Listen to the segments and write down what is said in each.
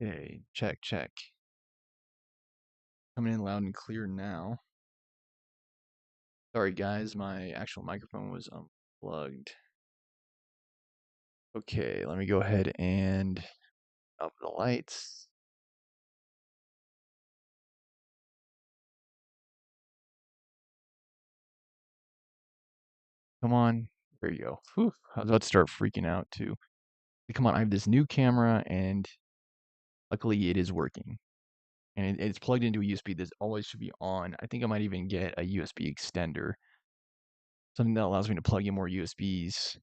Okay, check, check. Coming in loud and clear now. Sorry, guys, my actual microphone was unplugged. Okay, let me go ahead and up the lights. Come on. There you go. Whew, I was about to start freaking out too. Come on, I have this new camera and luckily it is working. And it's plugged into a USB that always should be on. I think I might even get a USB extender. Something that allows me to plug in more USBs.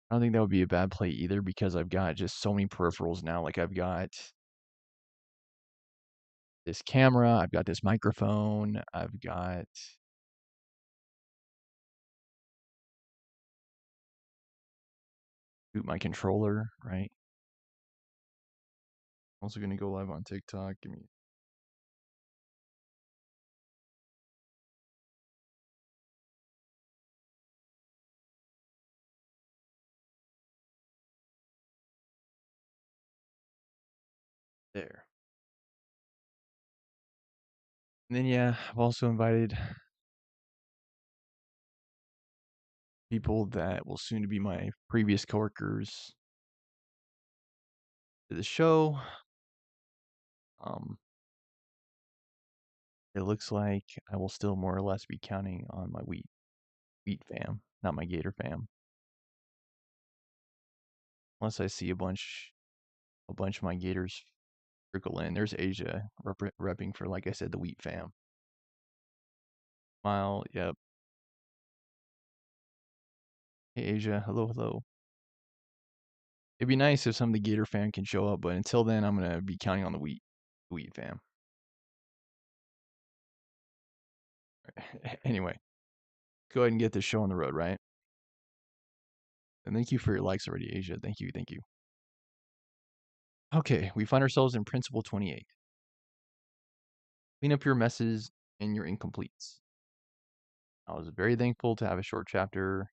I don't think that would be a bad play either because I've got just so many peripherals now. Like I've got this camera, I've got this microphone, I've got my controller, right? Also gonna go live on TikTok. Give me there. And then yeah, I've also invited people that will soon to be my previous coworkers to the show. Um, it looks like I will still more or less be counting on my wheat fam, not my Gator fam. Unless I see a bunch of my Gators trickle in. There's Asia repping for, like I said, the wheat fam. Smile, yep. Hey Asia, hello, hello. It'd be nice if some of the Gator fam can show up, but until then, I'm gonna be counting on the wheat fam. Anyway, go ahead and get this show on the road, right? And thank you for your likes already, Asia. Thank you, thank you. Okay, we find ourselves in Principle 28. Clean up your messes and your incompletes. I was very thankful to have a short chapter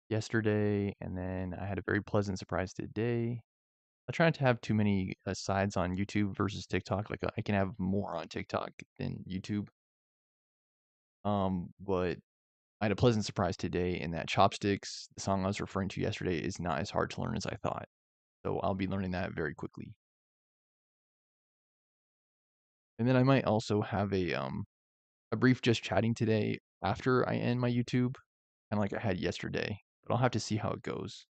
yesterday, and then I had a very pleasant surprise today. I try not to have too many sides on YouTube versus TikTok. Like I can have more on TikTok than YouTube. But I had a pleasant surprise today in that Chopsticks, the song I was referring to yesterday, is not as hard to learn as I thought. So I'll be learning that very quickly. And then I might also have a brief just chatting today after I end my YouTube, kind of like I had yesterday. But I'll have to see how it goes.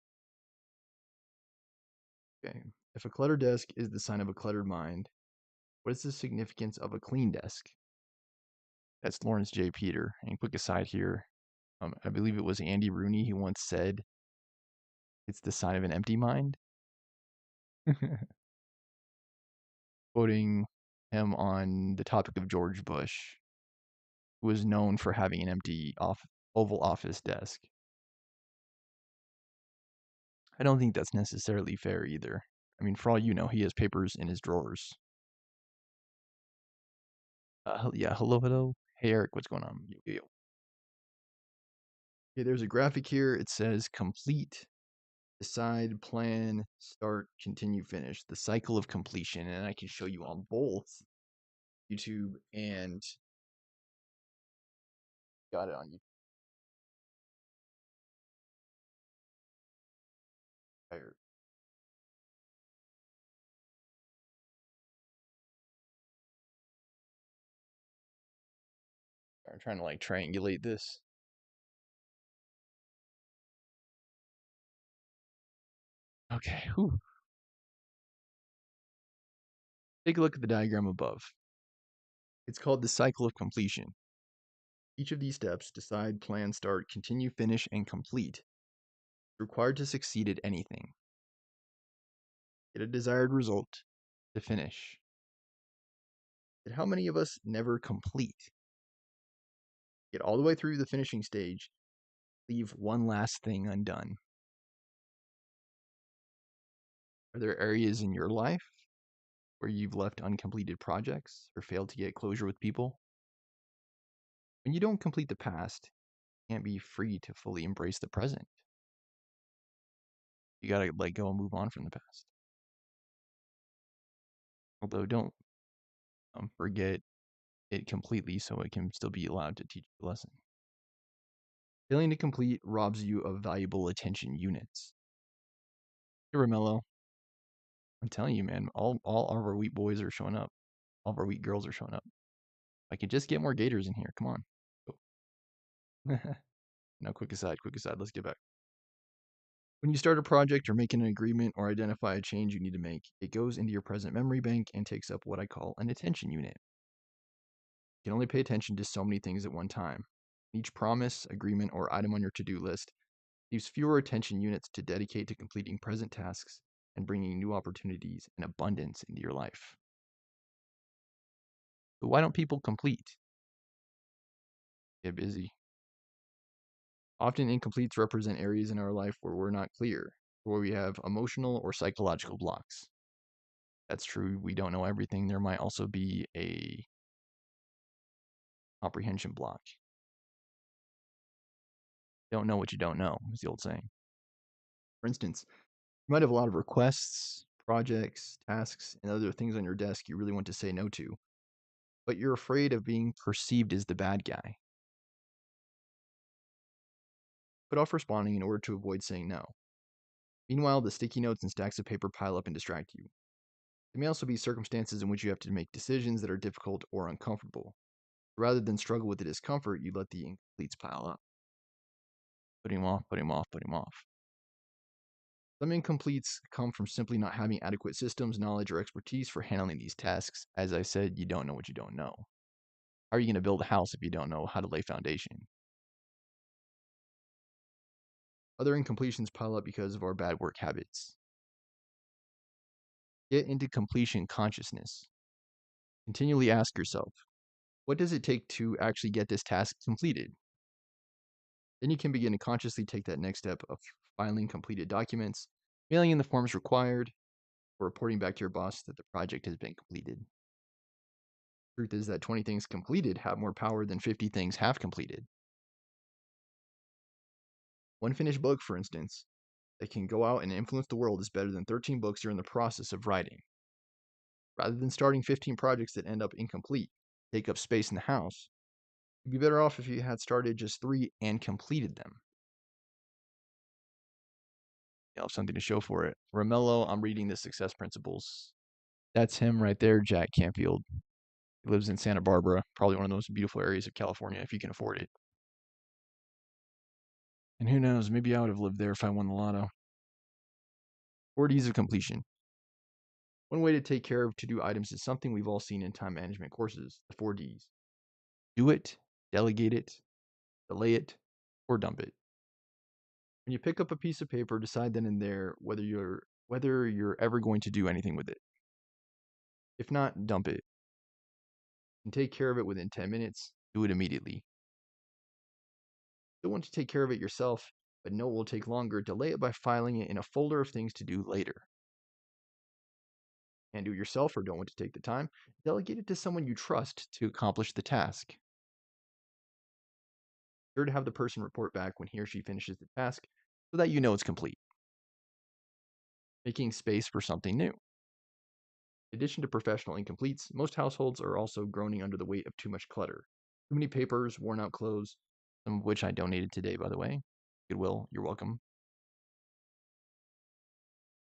Okay. If a cluttered desk is the sign of a cluttered mind, what is the significance of a clean desk? That's Lawrence J. Peter. And quick aside here, I believe it was Andy Rooney who once said, "It's the sign of an empty mind." Quoting him on the topic of George Bush, who was known for having an empty Oval Office desk. I don't think that's necessarily fair either. I mean, for all you know, he has papers in his drawers. Yeah, hello, hello. Hey, Eric, what's going on? Yo, yo, yo. Okay, there's a graphic here. It says complete, decide, plan, start, continue, finish. The cycle of completion. And I can show you on both YouTube and got it on YouTube. I'm trying to like triangulate this. Okay, whew. Take a look at the diagram above. It's called the cycle of completion. Each of these steps, decide, plan, start, continue, finish, and complete, is required to succeed at anything. Get a desired result to finish. Yet how many of us never complete? Get all the way through the finishing stage, leave one last thing undone. Are there areas in your life where you've left uncompleted projects or failed to get closure with people? When you don't complete the past, you can't be free to fully embrace the present. You gotta let go and move on from the past. Although don't forget it completely so it can still be allowed to teach the lesson. Failing to complete robs you of valuable attention units. Hey, Romello, I'm telling you, man, all of our wheat boys are showing up. All of our wheat girls are showing up. I could just get more gators in here. Come on. Now, quick aside, let's get back. When you start a project or make an agreement or identify a change you need to make, it goes into your present memory bank and takes up what I call an attention unit. You can only pay attention to so many things at one time. Each promise, agreement, or item on your to-do list leaves fewer attention units to dedicate to completing present tasks and bringing new opportunities and abundance into your life. So why don't people complete? Get busy. Often incompletes represent areas in our life where we're not clear, where we have emotional or psychological blocks. That's true. We don't know everything. There might also be a comprehension block. Don't know what you don't know, is the old saying. For instance, you might have a lot of requests, projects, tasks, and other things on your desk you really want to say no to, but you're afraid of being perceived as the bad guy. Put off responding in order to avoid saying no. Meanwhile, the sticky notes and stacks of paper pile up and distract you. There may also be circumstances in which you have to make decisions that are difficult or uncomfortable. Rather than struggle with the discomfort, you let the incompletes pile up. Putting them off, putting them off, putting them off. Some incompletes come from simply not having adequate systems, knowledge, or expertise for handling these tasks. As I said, you don't know what you don't know. How are you going to build a house if you don't know how to lay foundation? Other incompletions pile up because of our bad work habits. Get into completion consciousness. Continually ask yourself, what does it take to actually get this task completed? Then you can begin to consciously take that next step of filing completed documents, mailing in the forms required, or reporting back to your boss that the project has been completed. Truth is that 20 things completed have more power than 50 things half completed. One finished book, for instance, that can go out and influence the world is better than 13 books you're in the process of writing. Rather than starting 15 projects that end up incomplete, take up space in the house, you'd be better off if you had started just 3 and completed them. You'll have something to show for it. Romello, I'm reading the Success Principles. That's him right there, Jack Canfield. He lives in Santa Barbara, probably one of the most beautiful areas of California if you can afford it. And who knows, maybe I would have lived there if I won the lotto. 4 Ds of completion. One way to take care of to-do items is something we've all seen in time management courses, the 4 Ds. Do it, delegate it, delay it, or dump it. When you pick up a piece of paper, decide then and there whether you're ever going to do anything with it. If not, dump it. And take care of it within 10 minutes, do it immediately. Still want to take care of it yourself, but know it will take longer, delay it by filing it in a folder of things to do later. Can't do it yourself or don't want to take the time, delegate it to someone you trust to accomplish the task. Sure to have the person report back when he or she finishes the task so that you know it's complete. Making space for something new. In addition to professional incompletes, most households are also groaning under the weight of too much clutter. Too many papers, worn out clothes, some of which I donated today, by the way. Goodwill, you're welcome.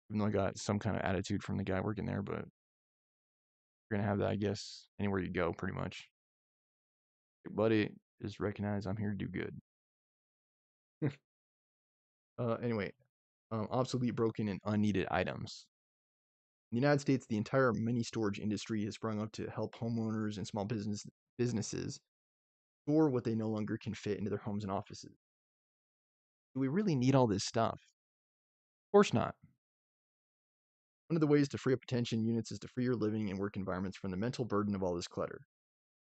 Even though I got some kind of attitude from the guy working there, but you're going to have that, I guess, anywhere you go, pretty much. Hey, buddy, just recognize I'm here to do good. Anyway, obsolete, broken, and unneeded items. In the United States, the entire mini storage industry has sprung up to help homeowners and small businesses store what they no longer can fit into their homes and offices. Do we really need all this stuff? Of course not. One of the ways to free up attention units is to free your living and work environments from the mental burden of all this clutter.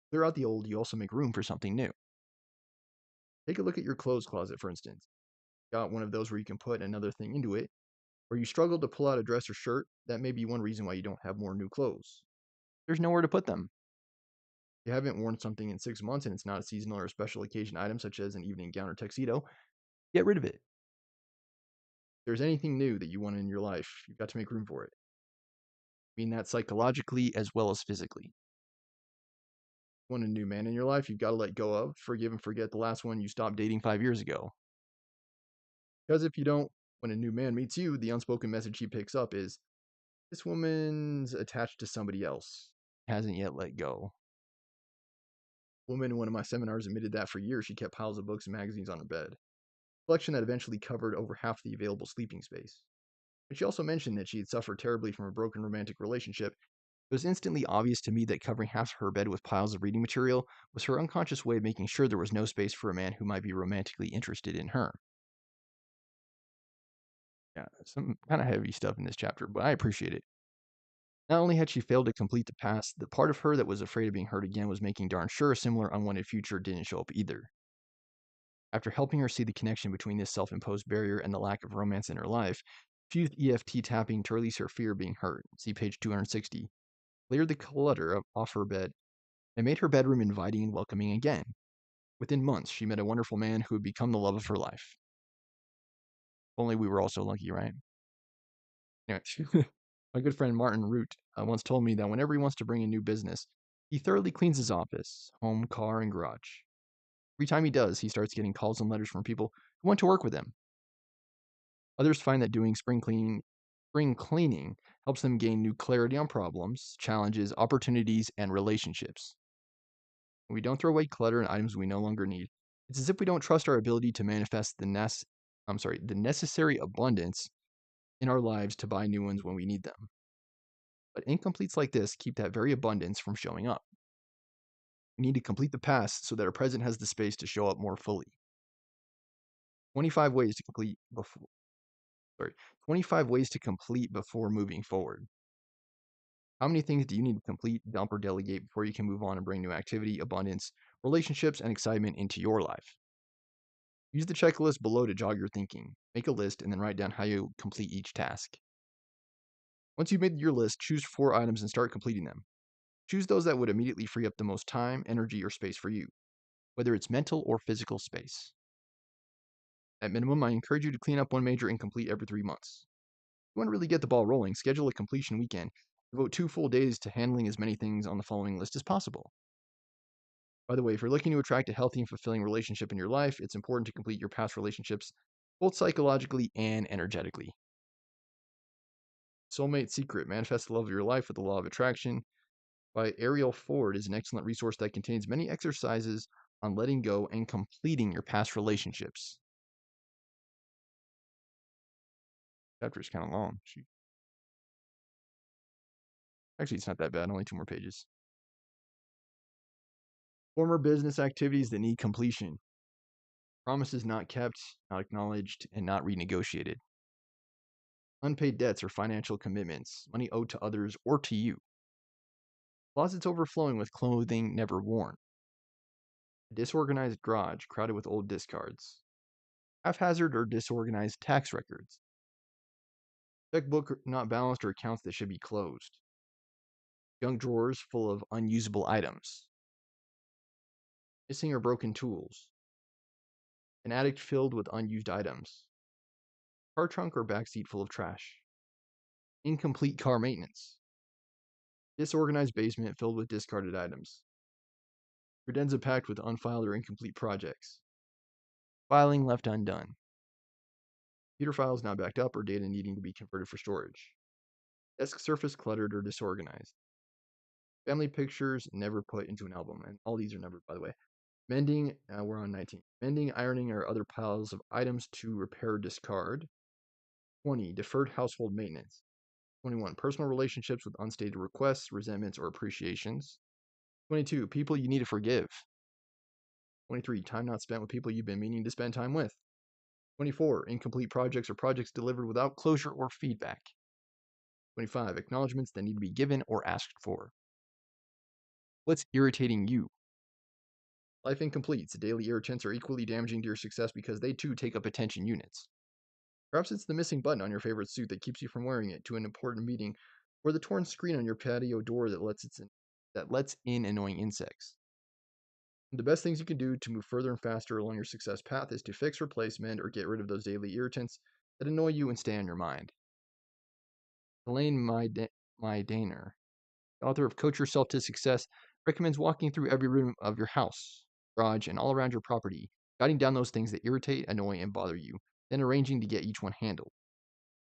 Clear out the old, you also make room for something new. Take a look at your clothes closet, for instance. Got one of those where you can put another thing into it, or you struggle to pull out a dress or shirt, that may be one reason why you don't have more new clothes. There's nowhere to put them. If you haven't worn something in 6 months and it's not a seasonal or special occasion item, such as an evening gown or tuxedo, get rid of it. If there's anything new that you want in your life, you've got to make room for it. I mean that psychologically as well as physically. You want a new man in your life, you've got to let go of, forgive and forget the last one you stopped dating 5 years ago. Because if you don't, when a new man meets you, the unspoken message he picks up is, this woman's attached to somebody else, hasn't yet let go. A woman in one of my seminars admitted that for years she kept piles of books and magazines on her bed, a collection that eventually covered over half the available sleeping space. But she also mentioned that she had suffered terribly from a broken romantic relationship. It was instantly obvious to me that covering half her bed with piles of reading material was her unconscious way of making sure there was no space for a man who might be romantically interested in her. Yeah, some kind of heavy stuff in this chapter, but I appreciate it. Not only had she failed to complete the past, the part of her that was afraid of being hurt again was making darn sure a similar unwanted future didn't show up either. After helping her see the connection between this self imposed barrier and the lack of romance in her life, she used EFT tapping to release her fear of being hurt. See page 260. Cleared the clutter off her bed and made her bedroom inviting and welcoming again. Within months, she met a wonderful man who would become the love of her life. If only we were all so lucky, right? Anyway, my good friend Martin Root once told me that whenever he wants to bring in new business, he thoroughly cleans his office, home, car, and garage. Every time he does, he starts getting calls and letters from people who want to work with him. Others find that doing spring cleaning helps them gain new clarity on problems, challenges, opportunities, and relationships. When we don't throw away clutter and items we no longer need, it's as if we don't trust our ability to manifest the necessary abundance in our lives to buy new ones when we need them. But incompletes like this keep that very abundance from showing up. We need to complete the past so that our present has the space to show up more fully. 25 ways to complete before 25 ways to complete before moving forward. How many things do you need to complete, dump, or delegate before you can move on and bring new activity, abundance, relationships, and excitement into your life? Use the checklist below to jog your thinking. Make a list and then write down how you complete each task. Once you've made your list, choose 4 items and start completing them. Choose those that would immediately free up the most time, energy, or space for you, whether it's mental or physical space. At minimum, I encourage you to clean up one major incomplete every 3 months. If you want to really get the ball rolling, schedule a completion weekend. Devote 2 full days to handling as many things on the following list as possible. By the way, if you're looking to attract a healthy and fulfilling relationship in your life, it's important to complete your past relationships, both psychologically and energetically. Soulmate Secret: Manifest the love of your life with the law of attraction by Ariel Ford is an excellent resource that contains many exercises on letting go and completing your past relationships. Chapter is kind of long. Actually, it's not that bad, only 2 more pages. Former business activities that need completion. Promises not kept, not acknowledged, and not renegotiated. Unpaid debts or financial commitments, money owed to others or to you. Closets overflowing with clothing never worn. A disorganized garage crowded with old discards. Haphazard or disorganized tax records. Checkbook not balanced or accounts that should be closed. Junk drawers full of unusable items. Missing or broken tools. An attic filled with unused items. Car trunk or backseat full of trash. Incomplete car maintenance. Disorganized basement filled with discarded items. Credenza packed with unfiled or incomplete projects. Filing left undone. Computer files not backed up or data needing to be converted for storage. Desk surface cluttered or disorganized. Family pictures never put into an album. And all these are numbered, by the way. Mending, we're on 19. Mending, ironing, or other piles of items to repair or discard. 20. Deferred household maintenance. 21. Personal relationships with unstated requests, resentments, or appreciations. 22. People you need to forgive. 23. Time not spent with people you've been meaning to spend time with. 24. Incomplete projects or projects delivered without closure or feedback. 25. Acknowledgments that need to be given or asked for. What's irritating you? Life incompletes. Daily irritants are equally damaging to your success because they too take up attention units. Perhaps it's the missing button on your favorite suit that keeps you from wearing it to an important meeting, or the torn screen on your patio door that lets in annoying insects. The best things you can do to move further and faster along your success path is to fix, replace, mend, or get rid of those daily irritants that annoy you and stay on your mind. Elaine Maidaner, author of Coach Yourself to Success, recommends walking through every room of your house, garage, and all around your property, jotting down those things that irritate, annoy, and bother you, then arranging to get each one handled.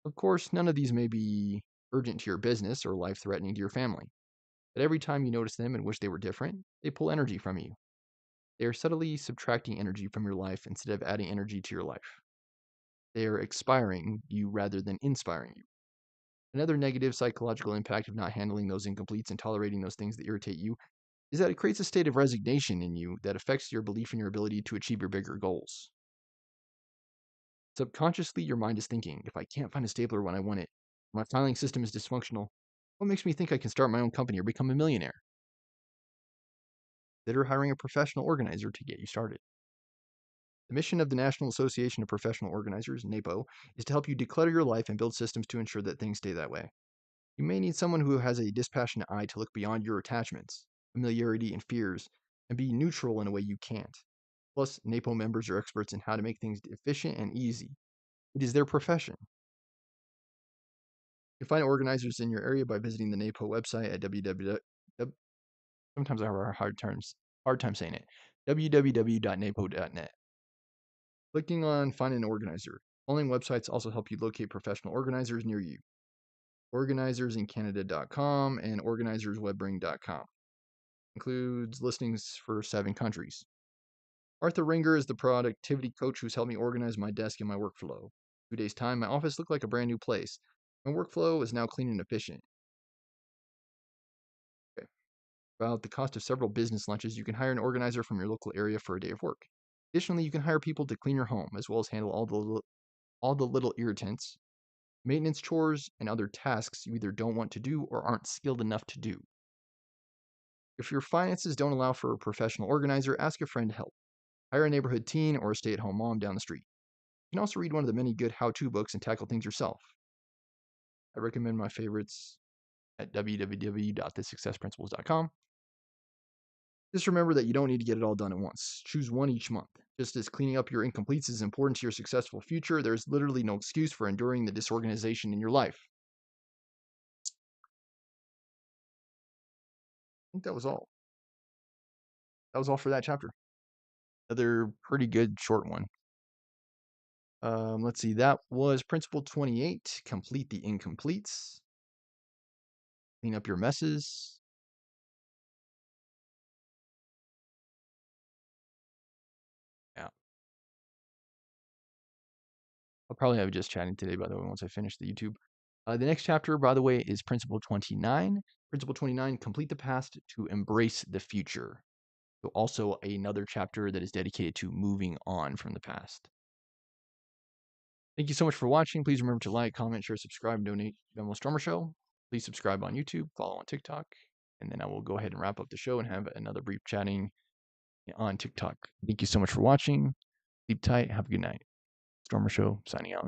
Of course, none of these may be urgent to your business or life threatening to your family, but every time you notice them and wish they were different, they pull energy from you. They are subtly subtracting energy from your life instead of adding energy to your life. They are expiring you rather than inspiring you. Another negative psychological impact of not handling those incompletes and tolerating those things that irritate you is that it creates a state of resignation in you that affects your belief in your ability to achieve your bigger goals. Subconsciously, your mind is thinking, if I can't find a stapler when I want it, my filing system is dysfunctional, what makes me think I can start my own company or become a millionaire? Consider hiring a professional organizer to get you started. The mission of the National Association of Professional Organizers, NAPO, is to help you declutter your life and build systems to ensure that things stay that way. You may need someone who has a dispassionate eye to look beyond your attachments, familiarity, and fears, and be neutral in a way you can't. Plus, NAPO members are experts in how to make things efficient and easy. It is their profession. You can find organizers in your area by visiting the NAPO website at www. Sometimes I have a hard time saying it. www.napo.net. Clicking on Find an Organizer. Following websites also help you locate professional organizers near you. Organizersincanada.com and organizerswebring.com. Includes listings for 7 countries. Arthur Ringer is the productivity coach who's helped me organize my desk and my workflow. 2 days' time, my office looked like a brand new place. My workflow is now clean and efficient. Okay. About the cost of several business lunches, you can hire an organizer from your local area for a day of work. Additionally, you can hire people to clean your home, as well as handle all the little irritants, maintenance chores, and other tasks you either don't want to do or aren't skilled enough to do. If your finances don't allow for a professional organizer, ask a friend to help. Hire a neighborhood teen or a stay-at-home mom down the street. You can also read one of the many good how-to books and tackle things yourself. I recommend my favorites at www.thesuccessprinciples.com. Just remember that you don't need to get it all done at once. Choose one each month. Just as cleaning up your incompletes is important to your successful future, there's literally no excuse for enduring the disorganization in your life. I think that was all. That was all for that chapter. Another pretty good short one. Let's see. That was Principle 28. Complete the incompletes. Clean up your messes. Yeah. I'll probably have it just chatting today, by the way, once I finish the YouTube. The next chapter, by the way, is Principle 29. Principle 29, complete the past to embrace the future. So also another chapter that is dedicated to moving on from the past. Thank you so much for watching. Please remember to like, comment, share, subscribe, donate to the Almost Drummer Show. Please subscribe on YouTube, follow on TikTok, and then I will go ahead and wrap up the show and have another brief chatting on TikTok. Thank you so much for watching. Sleep tight. Have a good night. Stormer Show signing out.